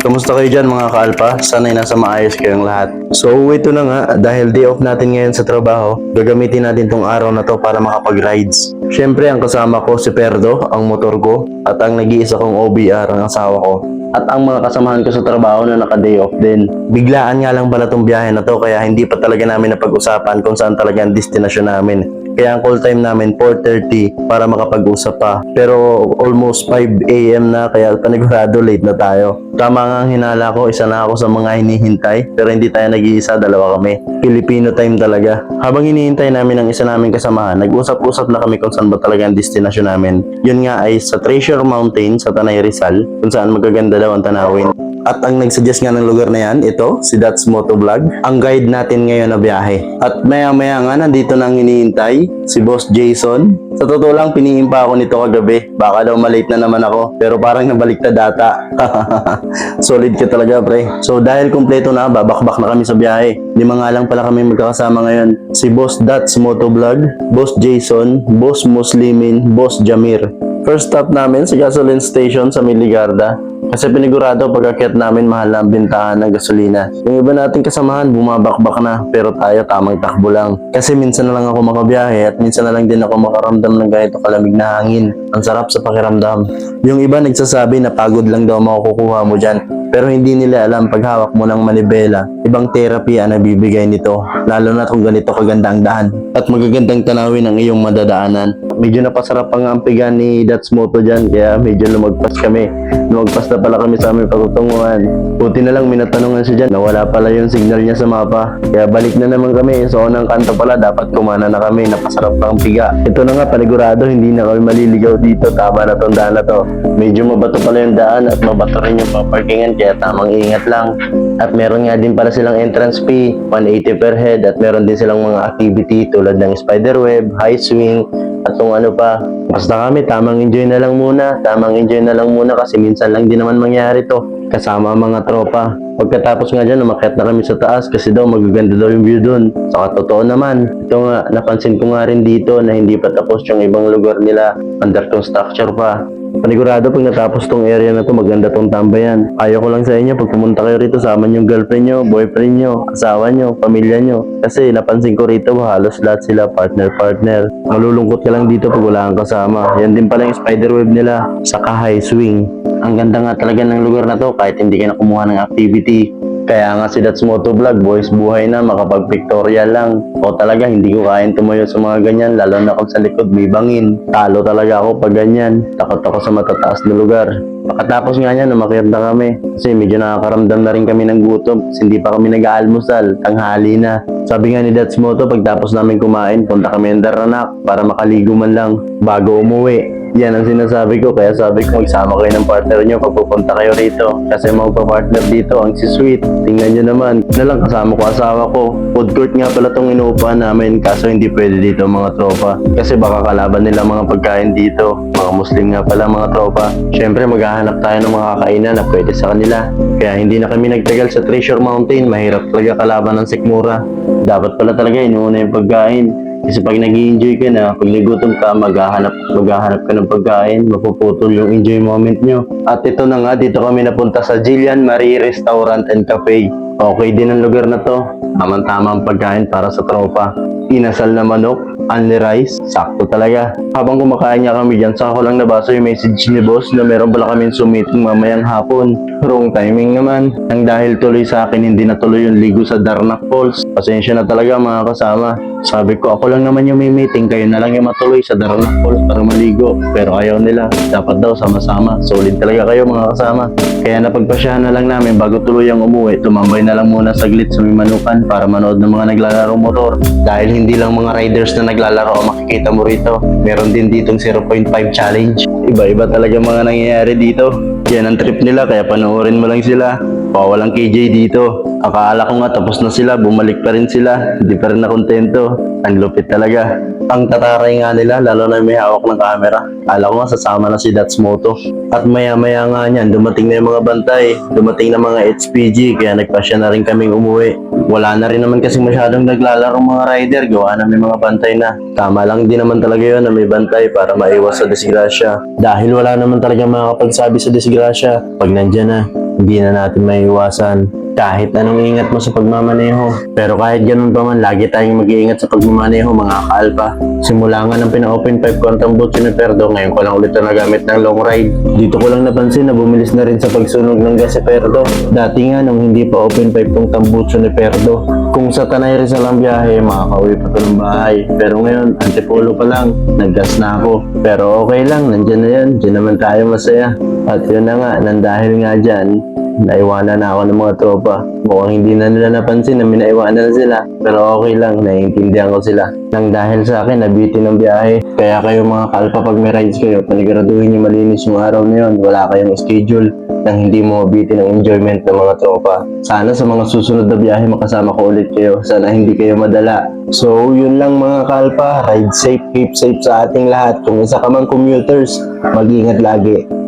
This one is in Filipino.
kamusta kayo dyan mga kaalpa? Sana'y nasa maayos kayong lahat. So ito na nga, dahil day off natin ngayon sa trabaho, gagamitin natin tong araw na to para makapag-rides. Siyempre ang kasama ko si Perdo, ang motor ko, at ang nag-iisa kong OBR, ang asawa ko. At ang mga kasamahan ko sa trabaho na naka-day off din. Biglaan nga lang pala tong biyahe na to kaya hindi pa talaga namin napag-usapan kung saan talaga ang destinasyon namin. Kaya ang call time namin 4:30 para makapag-usap pa. Pero almost 5 AM na kaya panigurado late na tayo. Tama nga ang hinala ko, isa na ako sa mga hinihintay. Pero hindi tayo nag-iisa, dalawa kami. Filipino time talaga. Habang hinihintay namin ang isa naming kasamahan, nag-usap-usap na kami kung saan ba talaga ang destinasyon namin. Yun nga ay sa Treasure Mountain sa Tanay Rizal, kung saan magaganda daw ang tanawin. At ang nagsuggest nga ng lugar na yan, ito, si That's Motovlog, ang guide natin ngayon na biyahe. At maya-maya nga, nandito na ang hinihintay, si Boss Jason. Sa totoo lang, piniimpa ako nito kagabi. Baka daw malate na naman ako, pero parang nabaliktad data. Solid ka talaga, pre. So dahil kumpleto na, babakbak na kami sa biyahe. 5 nga lang pala kami magkakasama ngayon. Si Boss That's Motovlog, Boss Jason, Boss Muslimin, Boss Jamir. First stop namin sa gasoline station sa Miligarda. Kasi pinigurado pagkakyat namin mahal na ang bintahan ng gasolina. Yung iba nating kasamahan bumabakbak na, pero tayo tamang takbo lang. Kasi minsan na lang ako makabiyahe at minsan na lang din ako makaramdam ng ganito kalamig na hangin. Ang sarap sa pakiramdam. Yung iba nagsasabi na pagod lang daw makukuha mo dyan. Pero hindi nila alam pag hawak mo ng manibela, ibang therapy ang nabibigay nito. Lalo na kung ganito kaganda ang daan. At magagandang tanawin ang iyong madadaanan. Medyo napasarap ang ampigan ni That's Moto dyan, kaya medyo lumagpas kami. Lumagpas na pala kami sa aming patutunguhan. Buti na lang minatanungan siya dyan, nawala pala yung signal niya sa mapa. Kaya balik na naman kami, so unang kanto pala, dapat kumana na kami, napasarap ang piga. Ito na nga, panigurado, hindi na kami maliligaw dito, tama na tong daan na to. Medyo mabato pala yung daan at mabato rin yung paparkingan, kaya tamang ingat lang. At meron nga din pala silang entrance fee, 180 per head, at meron din silang mga activity tulad ng spiderweb, high swing, at kung ano pa. Basta kami, tamang enjoy na lang muna kasi minsan lang din naman mangyari to kasama ang mga tropa. Pagkatapos nga dyan, umakyat na kami sa taas kasi daw magaganda daw yung view dun. Saka totoo naman, ito nga, napansin ko nga rin dito na hindi pa tapos yung ibang lugar nila, under construction pa. Panigurado pag natapos tong area na to, maganda tong tambayan. Ayaw ko lang sa inyo, pag pumunta kayo rito, sama yung girlfriend nyo, boyfriend nyo, asawa nyo, pamilya nyo. Kasi napansin ko rito, halos lahat sila partner-partner. Malulungkot ka lang dito pag wala kang kasama. Yan din pala yung spiderweb nila, saka high swing. Ang ganda nga talaga ng lugar na to kahit hindi ka na kumuha ng activity. Kaya nga si That's Motovlog, boys buhay na, makapag-pictorial lang. O talaga, hindi ko kain tumayo sa mga ganyan, lalo na kung sa likod may bangin. Talo talaga ako pag ganyan. Takot ako sa matataas na lugar. Pagkatapos nga niyan, umakyat na kami. Kasi medyo nakakaramdam na rin kami ng gutom. Kasi hindi pa kami nag-aalmusal, tanghali na. Sabi nga ni That's Moto, pagtapos namin kumain, punta kami ng Daranak para makaligo man lang bago umuwi. Yan ang sinasabi ko, kaya sabi ko magsama kayo ng partner nyo pag pupunta kayo rito. Kasi magpa-partner dito, ang si Sweet. Tingnan nyo naman, na lang kasama ko asawa ko. Food court nga pala itong inuupahan namin, kaso hindi pwede dito mga tropa. Kasi baka kalaban nila mga pagkain dito. Mga Muslim nga pala mga tropa. Syempre maghahanap tayo ng mga kakainan na pwede sa kanila. Kaya hindi na kami nagtagal sa Treasure Mountain, mahirap talaga kalaban ng sikmura. Dapat pala talaga inuuna yung pagkain. Kasi pag nag-i-enjoy ka na, pag nagutom ka, maghahanap ka ng pagkain, mapuputol yung enjoy moment nyo. At ito na nga, dito kami napunta sa Jillian Marie Restaurant and Cafe. Okay din ang lugar na to. Tamang-tama ang pagkain para sa tropa. Inasal na manok, only rice, sakto talaga. Habang kumakain niya kami dyan, saka ko lang nabasa yung message ni boss na meron pala kaming sumiting mamayang hapon. Wrong timing naman. Nang dahil tuloy sa akin, hindi natuloy yung ligo sa Darnak Falls. Pasensya na talaga mga kasama. Sabi ko, ako lang naman yung may meeting, kayo na lang yung matuloy sa Darnak Falls para maligo. Pero ayaw nila. Dapat daw sama-sama. Solid talaga kayo mga kasama. Kaya napagpasyahan na lang namin bago tuluyang umuwi. Tumambay na lang muna saglit sa Mimanukan para manood ng mga naglalaro motor. Dahil hindi lang mga riders na naglalaro ang makikita mo rito. Meron din ditong 0.5 challenge. Iba-iba talaga mga nangyayari dito. Yan ang trip nila, kaya panoorin mo lang sila. Walang KJ dito. Akala ko nga tapos na sila, bumalik pa rin sila. Hindi pa rin nakontento. Ang lupit talaga. Ang tataray nga nila, lalo na may hawak ng camera. Akala ko nga sasama na si That's Moto. At maya-maya nga niyan, dumating na yung mga bantay. Dumating na mga HPG, kaya nagpasya na rin kaming umuwi. Wala na rin naman kasi masyadong naglalaro mga rider. Gawa na may mga bantay na. Tama lang din naman talaga yun na may bantay para maiwas sa disgrasya. Dahil wala naman talaga makakapagsabi sa disgrasya pag nandyan na. hindi na natin maiiwasan. Kahit anong ingat mo sa pagmamaneho. Pero kahit ganun pa man, lagi tayong mag-iingat sa pagmamaneho mga ka-alpha. Simula nga ng pina-open pipe ko ang tambutso ni Perdo, ngayon ko lang ulit na nagamit ng long ride. Dito ko lang napansin na bumilis na rin sa pagsunog ng gas si Perdo. Dati nga nung hindi pa open pipe tong tambutso ni Perdo, kung sa Tanay Rizal ang biyahe, makakauwi pa to ng bahay. Pero ngayon, antipolo pa lang, nag-gas na ako. Pero okay lang, nandyan na yan, dyan naman tayo masaya. At yun na nga, nang dahil nga dyan, naiwanan na ako ng mga tropa. Mukhang hindi na nila napansin na minaiwanan na sila. Pero okay lang, naiintindihan ko sila. Nang dahil sa akin, nabitin ng biyahe. Kaya kayo mga kalpa, pag may rides kayo, paniguraduhin nyo malinis yung araw na yun. Wala kayong schedule nang hindi mo mabitin ang enjoyment ng mga tropa. Sana sa mga susunod na biyahe makasama ko ulit kayo. Sana hindi kayo madala. So, yun lang mga kalpa. Ride safe, keep safe sa ating lahat. Kung isa ka mang commuters, mag-ingat lagi.